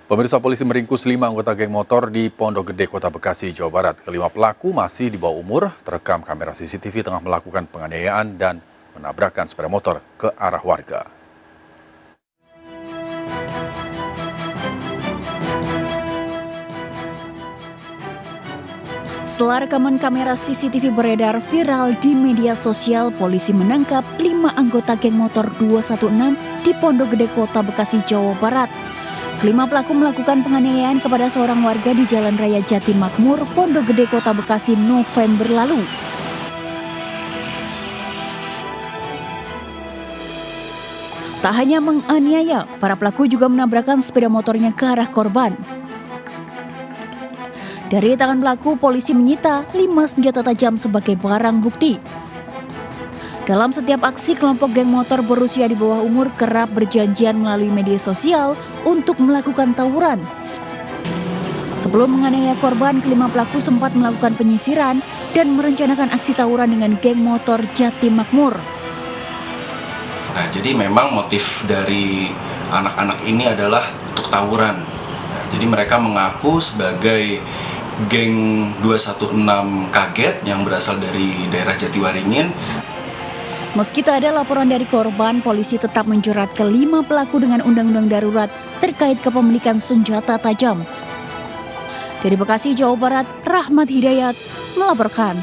Pemirsa, polisi meringkus 5 anggota geng motor di Pondok Gede, Kota Bekasi, Jawa Barat. Kelima pelaku masih di bawah umur, terekam kamera CCTV tengah melakukan penganiayaan dan menabrakkan sepeda motor ke arah warga. Setelah rekaman kamera CCTV beredar viral di media sosial, polisi menangkap 5 anggota geng motor 216 di Pondok Gede, Kota Bekasi, Jawa Barat. Kelima pelaku melakukan penganiayaan kepada seorang warga di Jalan Raya Jati Makmur, Pondok Gede, Kota Bekasi, November lalu. Tak hanya menganiaya, para pelaku juga menabrakkan sepeda motornya ke arah korban. Dari tangan pelaku, polisi menyita 5 senjata tajam sebagai barang bukti. Dalam setiap aksi, kelompok geng motor berusia di bawah umur kerap berjanjian melalui media sosial untuk melakukan tawuran. Sebelum menganiaya korban, kelima pelaku sempat melakukan penyisiran dan merencanakan aksi tawuran dengan geng motor Jati Makmur. Nah, jadi memang motif dari anak-anak ini adalah untuk tawuran. Nah, jadi mereka mengaku sebagai geng 216 Kaget yang berasal dari daerah Jatiwaringin. Meski tak ada laporan dari korban, polisi tetap menjerat kelima pelaku dengan undang-undang darurat terkait kepemilikan senjata tajam. Dari Bekasi, Jawa Barat, Rahmat Hidayat melaporkan.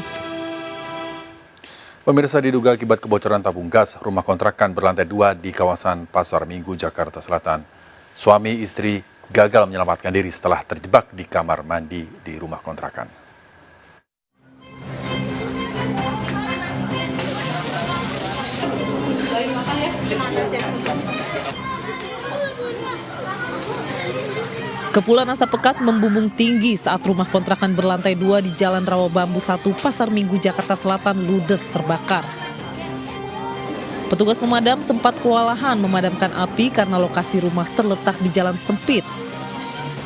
Pemirsa, diduga akibat kebocoran tabung gas rumah kontrakan berlantai 2 di kawasan Pasar Minggu, Jakarta Selatan. Suami istri gagal menyelamatkan diri setelah terjebak di kamar mandi di rumah kontrakan. Kepulan asap pekat membumbung tinggi saat rumah kontrakan berlantai 2 di Jalan Rawa Bambu 1, Pasar Minggu, Jakarta Selatan ludes terbakar. Petugas pemadam sempat kewalahan memadamkan api karena lokasi rumah terletak di jalan sempit.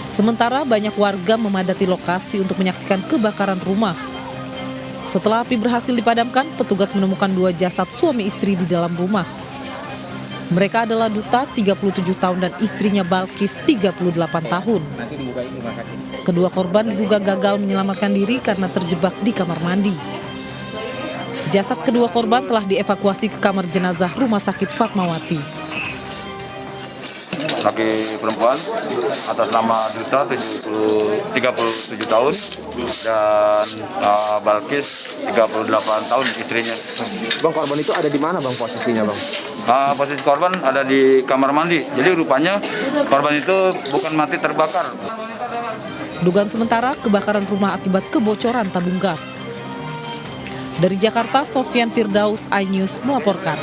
Sementara banyak warga memadati lokasi untuk menyaksikan kebakaran rumah. Setelah api berhasil dipadamkan, petugas menemukan 2 jasad suami istri di dalam rumah. Mereka adalah Duta, 37 tahun, dan istrinya Balkis, 38 tahun. Kedua korban diduga gagal menyelamatkan diri karena terjebak di kamar mandi. Jasad kedua korban telah dievakuasi ke kamar jenazah Rumah Sakit Fatmawati. Laki perempuan atas nama Duta 37 tahun dan Balkis 38 tahun istrinya. Bang, korban itu ada di mana bang posisinya bang? Posisi korban ada di kamar mandi. Jadi rupanya korban itu bukan mati terbakar. Dugaan sementara kebakaran rumah akibat kebocoran tabung gas. Dari Jakarta, Sofyan Firdaus, iNews melaporkan.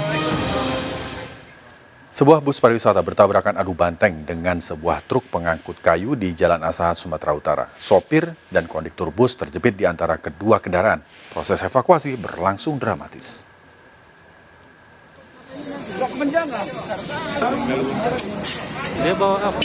Sebuah bus pariwisata bertabrakan adu banteng dengan sebuah truk pengangkut kayu di Jalan Asahan, Sumatera Utara. Sopir dan kondektur bus terjepit di antara kedua kendaraan. Proses evakuasi berlangsung dramatis. Dia bawa apa?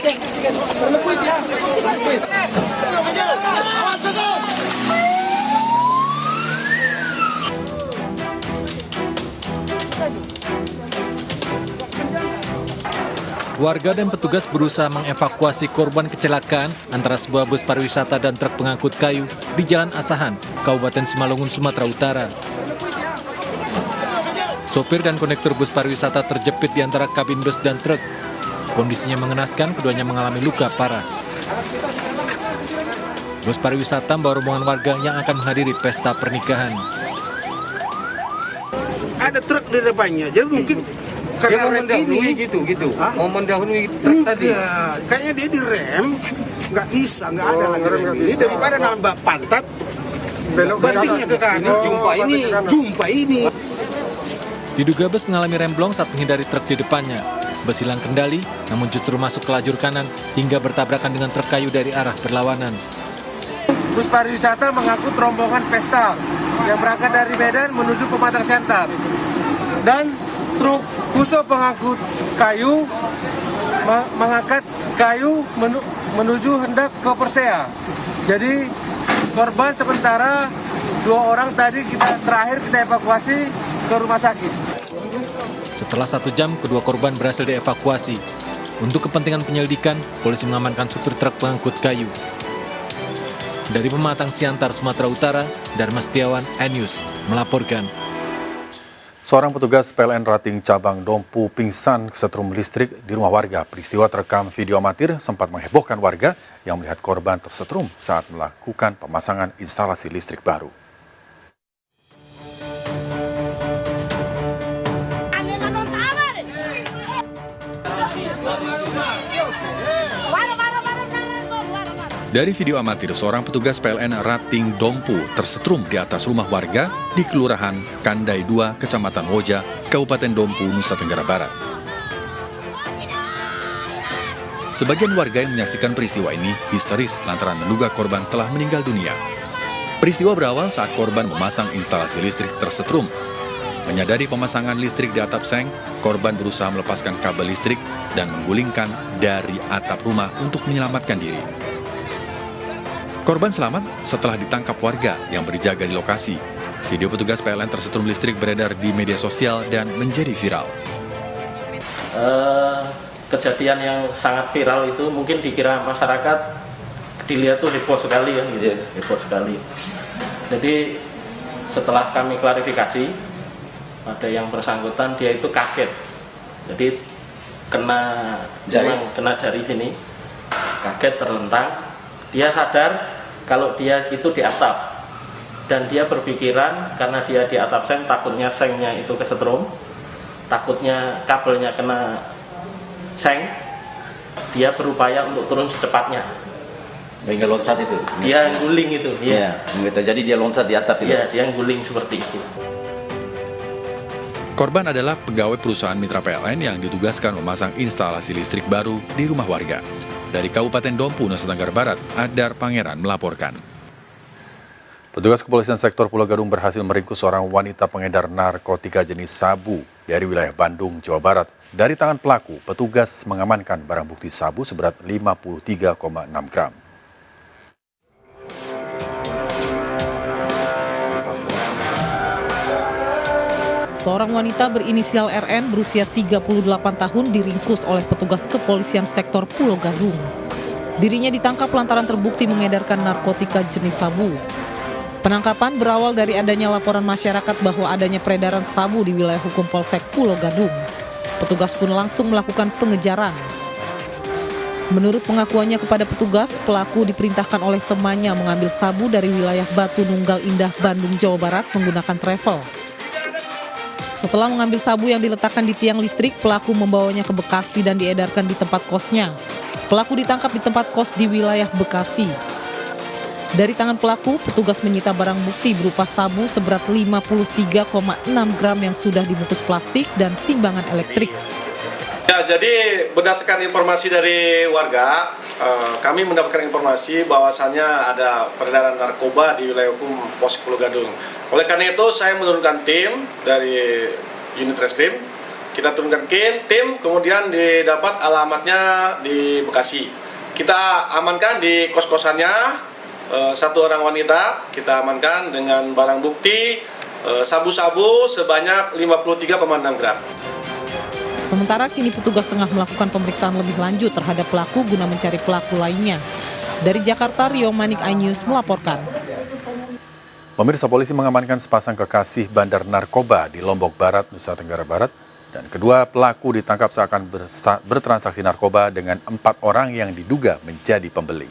Warga dan petugas berusaha mengevakuasi korban kecelakaan antara sebuah bus pariwisata dan truk pengangkut kayu di Jalan Asahan, Kabupaten Simalungun, Sumatera Utara. Sopir dan kondektur bus pariwisata terjepit di antara kabin bus dan truk. Kondisinya mengenaskan, keduanya mengalami luka parah. Bus pariwisata membawa rombongan warga yang akan menghadiri pesta pernikahan. Ada truk di depannya, jadi mungkin karena rem ini gitu. Mau mendahului truk tadi. Ya, kayaknya dia direm, nggak bisa, nggak ada lagi rem ini daripada nambah pantat, bantingnya ke kanan. Jumpa ini. Diduga bus mengalami remblong saat menghindari truk di depannya. Bus hilang kendali, namun justru masuk ke lajur kanan hingga bertabrakan dengan truk kayu dari arah berlawanan. Bus pariwisata mengangkut rombongan pesta yang berangkat dari Medan menuju Pematang Siantar. Dan truk Fuso pengangkut kayu mengangkat kayu menuju hendak ke Persea. Jadi korban sementara 2 orang tadi terakhir kita evakuasi ke rumah sakit. Setelah 1 jam, kedua korban berhasil dievakuasi. Untuk kepentingan penyelidikan, polisi mengamankan supir truk pengangkut kayu. Dari Pematang Siantar, Sumatera Utara, Dharma Setiawan, iNews melaporkan. Seorang petugas PLN Rating Cabang Dompu pingsan kesetrum listrik di rumah warga. Peristiwa terekam video amatir sempat menghebohkan warga yang melihat korban tersetrum saat melakukan pemasangan instalasi listrik baru. Dari video amatir, seorang petugas PLN Rating Dompu tersetrum di atas rumah warga di Kelurahan Kandai 2, Kecamatan Woja, Kabupaten Dompu, Nusa Tenggara Barat. Sebagian warga yang menyaksikan peristiwa ini histeris lantaran menduga korban telah meninggal dunia. Peristiwa berawal saat korban memasang instalasi listrik tersetrum. Menyadari pemasangan listrik di atap seng, korban berusaha melepaskan kabel listrik dan menggulingkan dari atap rumah untuk menyelamatkan diri. Korban selamat setelah ditangkap warga yang berjaga di lokasi. Video petugas PLN tersetrum listrik beredar di media sosial dan menjadi viral. Kejadian yang sangat viral itu mungkin dikira masyarakat dilihat tuh heboh sekali ya, gitu. Heboh sekali. Jadi setelah kami klarifikasi, ada yang bersangkutan dia itu kaget. Jadi kena jari sini, kaget terlentang. Dia sadar kalau dia itu di atap, dan dia berpikiran karena dia di atap seng, takutnya sengnya itu kesetrum, takutnya kabelnya kena seng, dia berupaya untuk turun secepatnya. Hingga loncat itu? Dia guling itu. Iya, jadi dia loncat di atap itu? Iya, dia guling seperti itu. Korban adalah pegawai perusahaan mitra PLN yang ditugaskan memasang instalasi listrik baru di rumah warga. Dari Kabupaten Dompu, Nusa Tenggara Barat, Adar Pangeran melaporkan. Petugas kepolisian sektor Pulau Gadung berhasil meringkus seorang wanita pengedar narkotika jenis sabu dari wilayah Bandung, Jawa Barat. Dari tangan pelaku, petugas mengamankan barang bukti sabu seberat 53,6 gram. Seorang wanita berinisial RN berusia 38 tahun diringkus oleh petugas kepolisian sektor Pulau Gadung. Dirinya ditangkap lantaran terbukti mengedarkan narkotika jenis sabu. Penangkapan berawal dari adanya laporan masyarakat bahwa adanya peredaran sabu di wilayah hukum Polsek Pulau Gadung. Petugas pun langsung melakukan pengejaran. Menurut pengakuannya kepada petugas, pelaku diperintahkan oleh temannya mengambil sabu dari wilayah Batu Nunggal Indah, Bandung, Jawa Barat menggunakan travel. Setelah mengambil sabu yang diletakkan di tiang listrik, pelaku membawanya ke Bekasi dan diedarkan di tempat kosnya. Pelaku ditangkap di tempat kos di wilayah Bekasi. Dari tangan pelaku, petugas menyita barang bukti berupa sabu seberat 53,6 gram yang sudah dibungkus plastik dan timbangan elektrik. Ya, jadi berdasarkan informasi dari warga, kami mendapatkan informasi bahwasannya ada peredaran narkoba di wilayah hukum Polsek Pulau Gadung. Oleh karena itu, saya menurunkan tim dari unit reskrim. Kita turunkan tim, kemudian didapat alamatnya di Bekasi. Kita amankan di kos-kosannya, satu orang wanita kita amankan dengan barang bukti sabu-sabu sebanyak 53,6 gram. Sementara kini petugas tengah melakukan pemeriksaan lebih lanjut terhadap pelaku guna mencari pelaku lainnya. Dari Jakarta, Rio Manik, iNews melaporkan. Pemirsa, polisi mengamankan sepasang kekasih bandar narkoba di Lombok Barat, Nusa Tenggara Barat. Dan kedua pelaku ditangkap seakan bertransaksi narkoba dengan 4 orang yang diduga menjadi pembeli.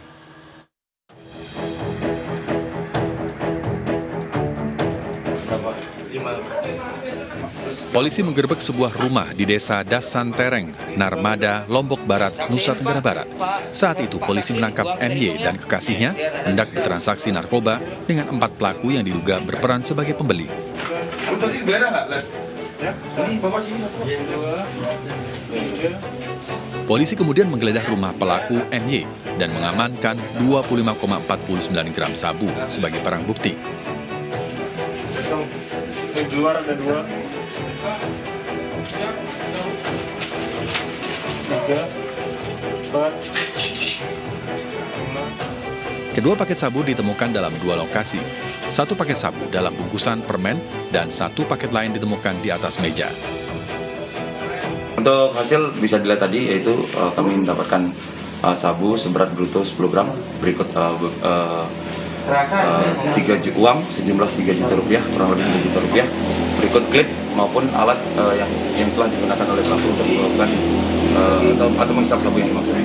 Polisi menggerebek sebuah rumah di desa Dasan Tereng, Narmada, Lombok Barat, Nusa Tenggara Barat. Saat itu polisi menangkap MY dan kekasihnya hendak bertransaksi narkoba dengan 4 pelaku yang diduga berperan sebagai pembeli. Polisi kemudian menggeledah rumah pelaku MY dan mengamankan 25,49 gram sabu sebagai barang bukti. Di luar ada 2. 3, 4. Kedua paket sabu ditemukan dalam 2 lokasi. 1 paket sabu dalam bungkusan permen dan 1 paket lain ditemukan di atas meja. Untuk hasil bisa dilihat tadi, yaitu kami mendapatkan sabu seberat bruto 10 gram, berikut uang sejumlah 3 juta rupiah, kurang lebih 3 juta rupiah, berikut klip maupun alat yang telah digunakan oleh pelaku untuk melakukan atau menghisap sabu yang dimaksud.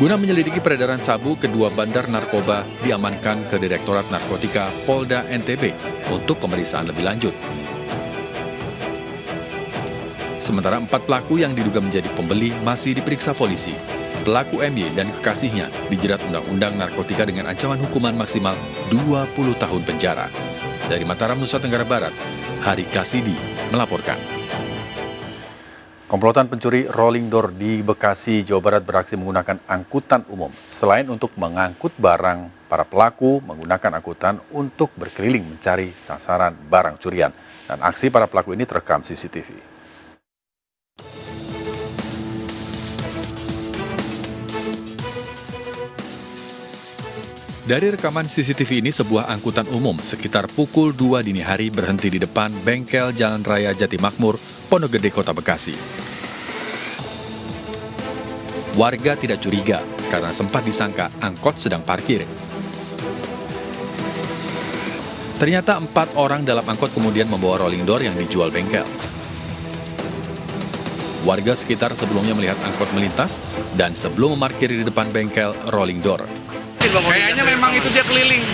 Guna menyelidiki peredaran sabu, kedua bandar narkoba diamankan ke Direktorat Narkotika Polda NTB untuk pemeriksaan lebih lanjut. Sementara 4 pelaku yang diduga menjadi pembeli masih diperiksa polisi. Pelaku MY dan kekasihnya dijerat Undang-Undang Narkotika dengan ancaman hukuman maksimal 20 tahun penjara. Dari Mataram, Nusa Tenggara Barat, Hari Kasidi melaporkan. Komplotan pencuri rolling door di Bekasi, Jawa Barat beraksi menggunakan angkutan umum. Selain untuk mengangkut barang, para pelaku menggunakan angkutan untuk berkeliling mencari sasaran barang curian. Dan aksi para pelaku ini terekam CCTV. Dari rekaman CCTV ini, sebuah angkutan umum sekitar pukul 2 dini hari berhenti di depan bengkel Jalan Raya Jati Makmur, Pondok Gede, Kota Bekasi. Warga tidak curiga karena sempat disangka angkot sedang parkir. Ternyata 4 orang dalam angkot kemudian membawa rolling door yang dijual bengkel. Warga sekitar sebelumnya melihat angkot melintas dan sebelum memarkir di depan bengkel rolling door. Kayaknya memang itu dia keliling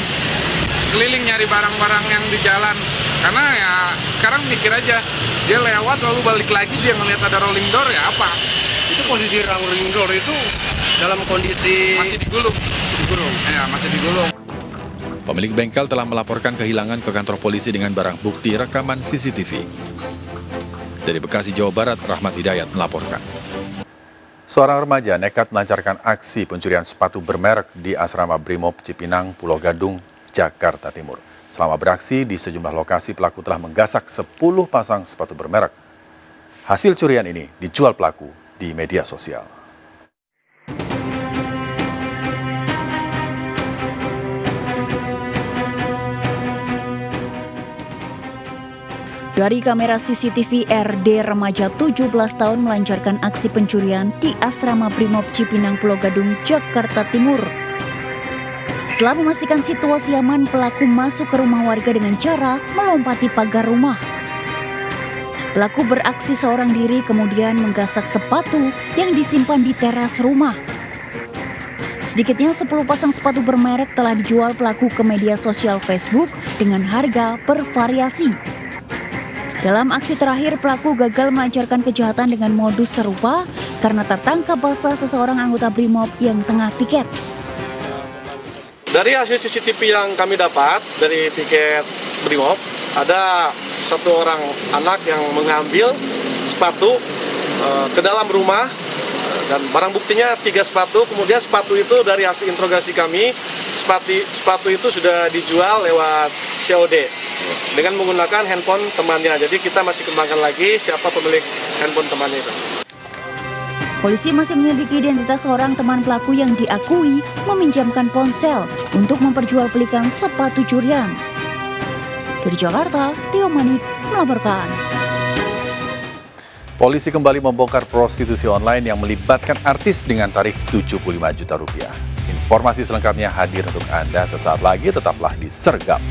nyari barang-barang yang di jalan. Karena ya sekarang mikir aja, dia lewat lalu balik lagi dia ngelihat ada rolling door, ya apa? Itu posisi rolling door itu dalam kondisi Masih digulung. Ya, masih digulung. Pemilik bengkel telah melaporkan kehilangan ke kantor polisi dengan barang bukti rekaman CCTV. Dari Bekasi, Jawa Barat, Rahmat Hidayat melaporkan. Seorang remaja nekat melancarkan aksi pencurian sepatu bermerek di asrama Brimob Cipinang, Pulau Gadung, Jakarta Timur. Selama beraksi di sejumlah lokasi, pelaku telah menggasak 10 pasang sepatu bermerek. Hasil curian ini dijual pelaku di media sosial. Dari kamera CCTV, RD remaja 17 tahun melancarkan aksi pencurian di asrama Brimob Cipinang, Pulau Gadung, Jakarta Timur. Setelah memastikan situasi aman, pelaku masuk ke rumah warga dengan cara melompati pagar rumah. Pelaku beraksi seorang diri kemudian menggasak sepatu yang disimpan di teras rumah. Sedikitnya 10 pasang sepatu bermerek telah dijual pelaku ke media sosial Facebook dengan harga bervariasi. Dalam aksi terakhir, pelaku gagal melancarkan kejahatan dengan modus serupa karena tertangkap basah seseorang anggota Brimob yang tengah piket. Dari hasil CCTV yang kami dapat dari piket Brimob, ada satu orang anak yang mengambil sepatu ke dalam rumah dan barang buktinya 3 sepatu. Kemudian sepatu itu dari hasil interogasi kami, sepatu itu sudah dijual lewat COD dengan menggunakan handphone temannya. Jadi kita masih kembangkan lagi siapa pemilik handphone temannya itu. Polisi masih menyelidiki identitas seorang teman pelaku yang diakui meminjamkan ponsel untuk memperjualbelikan sepatu curian. Dari Jakarta, Rio Manik melaporkan. Polisi kembali membongkar prostitusi online yang melibatkan artis dengan tarif 75 juta rupiah. Informasi selengkapnya hadir untuk Anda sesaat lagi, tetaplah di Sergap.